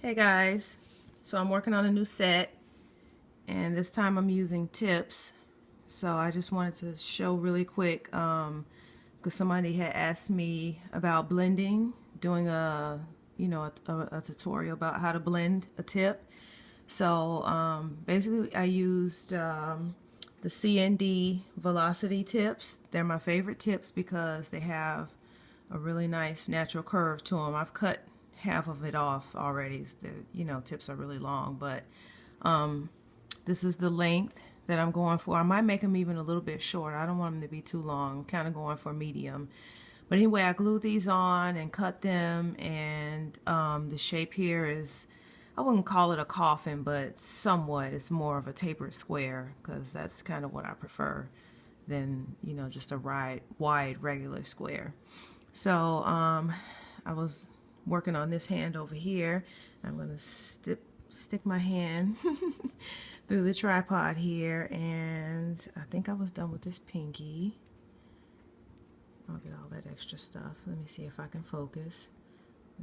Hey guys, so I'm working on a new set and this time I'm using tips. So I just wanted to show really quick because somebody had asked me about blending, doing a tutorial about how to blend a tip. So basically I used the CND Velocity tips. They're my favorite tips because they have a really nice natural curve to them. I've cut half of it off already. The tips are really long, but this is the length that I'm going for. I might make them even a little bit short. I don't want them to be too long. I'm kind of going for medium. But anyway, I glued these on and cut them, and the shape here is, I wouldn't call it a coffin, but somewhat. It's more of a tapered square because that's kind of what I prefer than, just a wide regular square. So I was working on this hand over here. I'm going to stick my hand through the tripod here, and I think I was done with this pinky. I'll get all that extra stuff. Let me see if I can focus.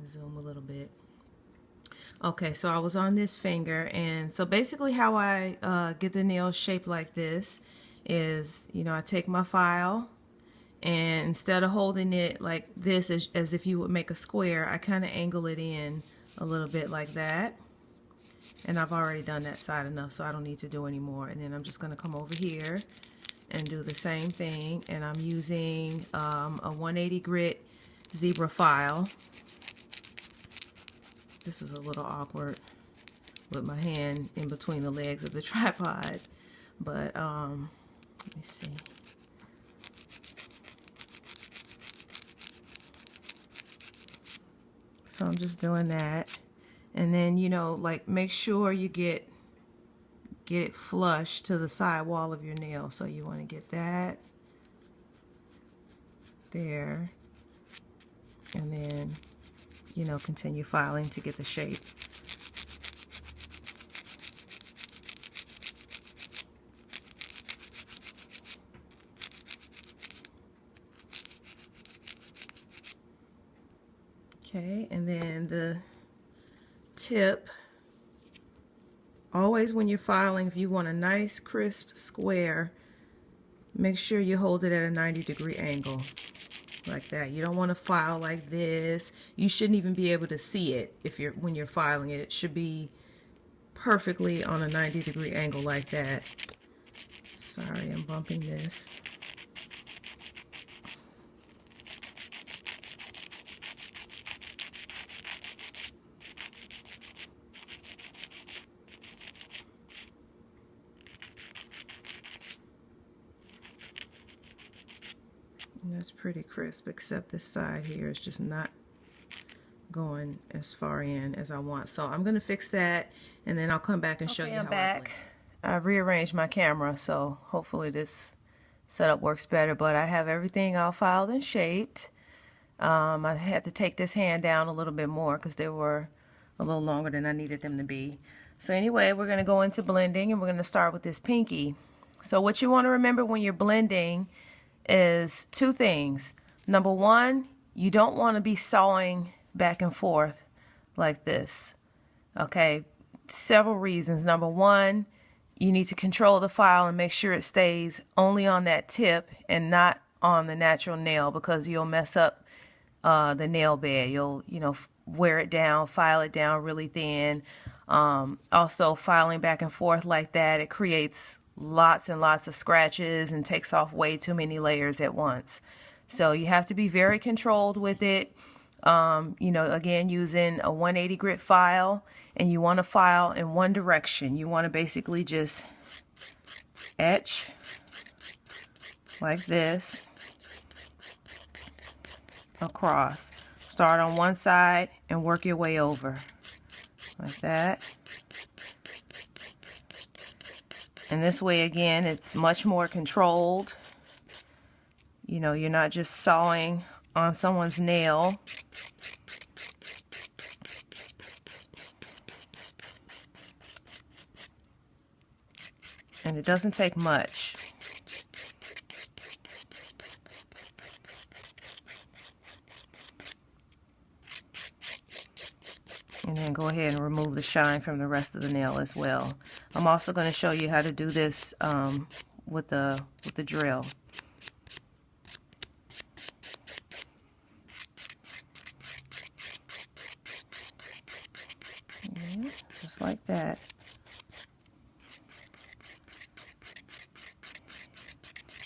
Zoom a little bit. Okay, so I was on this finger, and so basically how I get the nails shaped like this is, I take my file, and instead of holding it like this as if you would make a square, I kind of angle it in a little bit like that. And I've already done that side enough, so I don't need to do any more. And then I'm just going to come over here and do the same thing. And I'm using a 180 grit zebra file. This is a little awkward with my hand in between the legs of the tripod. But let me see. So I'm just doing that. And then, like, make sure you get it flush to the side wall of your nail. So you want to get that there, and then, continue filing to get the shape. Okay, and then the tip, always when you're filing, if you want a nice crisp square, make sure you hold it at a 90-degree angle like that. You don't want to file like this. You shouldn't even be able to see it when you're filing it. It should be perfectly on a 90-degree angle like that. Sorry, I'm bumping this. And that's pretty crisp, except this side here is just not going as far in as I want. So I'm going to fix that, and then I'll come back and show you how I'm back. I've rearranged my camera, so hopefully this setup works better, but I have everything all filed and shaped. I had to take this hand down a little bit more because they were a little longer than I needed them to be. So anyway, we're going to go into blending, and we're going to start with this pinky. So what you want to remember when you're blending is two things. Number one, you don't want to be sawing back and forth like this. Okay, several reasons. Number one, you need to control the file and make sure it stays only on that tip and not on the natural nail, because you'll mess up the nail bed. You'll, wear it down, file it down really thin. Also, filing back and forth like that, it creates lots and lots of scratches and takes off way too many layers at once. So you have to be very controlled with it. Again, using a 180 grit file, and you want to file in one direction. You want to basically just etch like this across. Start on one side and work your way over like that. And this way, again, it's much more controlled. You're not just sawing on someone's nail. And it doesn't take much. And then go ahead and remove the shine from the rest of the nail as well. I'm also going to show you how to do this with the drill. Yeah, just like that.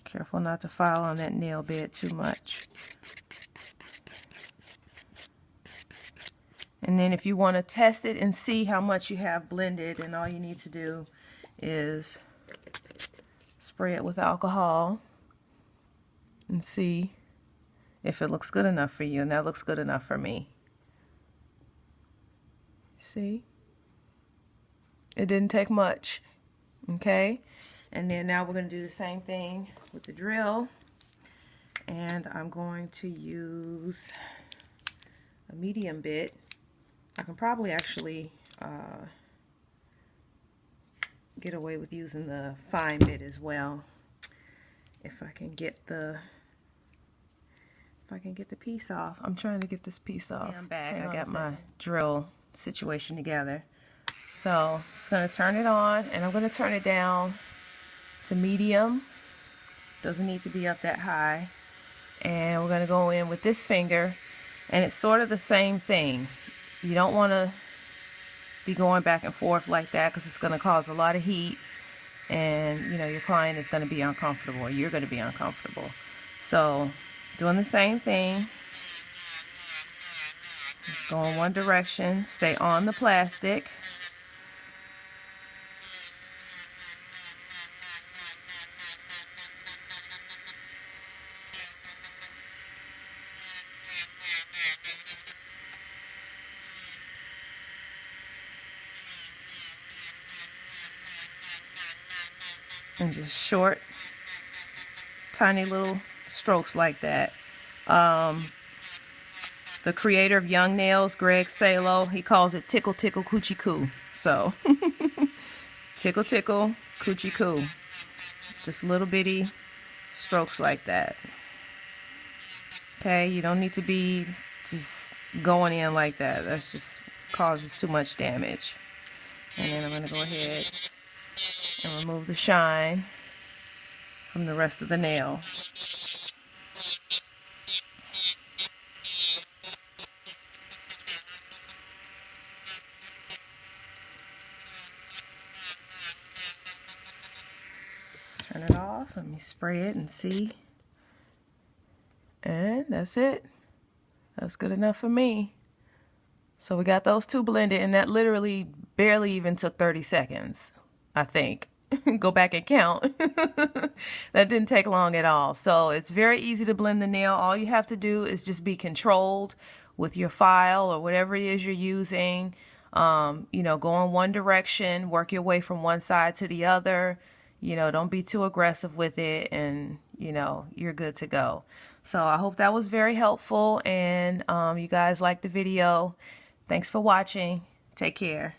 Careful not to file on that nail bed too much. And then if you want to test it and see how much you have blended, and all you need to do is spray it with alcohol and see if it looks good enough for you. And that looks good enough for me. See? It didn't take much. Okay? And then now we're going to do the same thing with the drill. And I'm going to use a medium bit. I can probably actually get away with using the fine bit as well if I can get the piece off. I'm trying to get this piece off. I'm back. I got my drill situation together. So I'm just going to turn it on, and I'm going to turn it down to medium. Doesn't need to be up that high. And we're going to go in with this finger, and it's sort of the same thing. You don't want to be going back and forth like that because it's going to cause a lot of heat, and you know your client is going to be uncomfortable, or you're going to be uncomfortable. So doing the same thing, just go in one direction, stay on the plastic. And just short, tiny little strokes like that. The creator of Young Nails, Greg Salo, he calls it tickle, tickle, coochie coo. So, tickle, tickle, coochie coo. Just little bitty strokes like that. Okay, you don't need to be just going in like that. That's just causes too much damage. And then I'm going to go ahead and remove the shine from the rest of the nail. Turn it off. Let me spray it and see. And that's it. That's good enough for me. So we got those two blended, and that literally barely even took 30 seconds, I think. Go back and count. That didn't take long at all. So it's very easy to blend the nail. All you have to do is just be controlled with your file or whatever it is you're using. You know, go in one direction, work your way from one side to the other. You know, don't be too aggressive with it, and you know, you're good to go. So I hope that was very helpful, and you guys liked the video. Thanks for watching. Take care.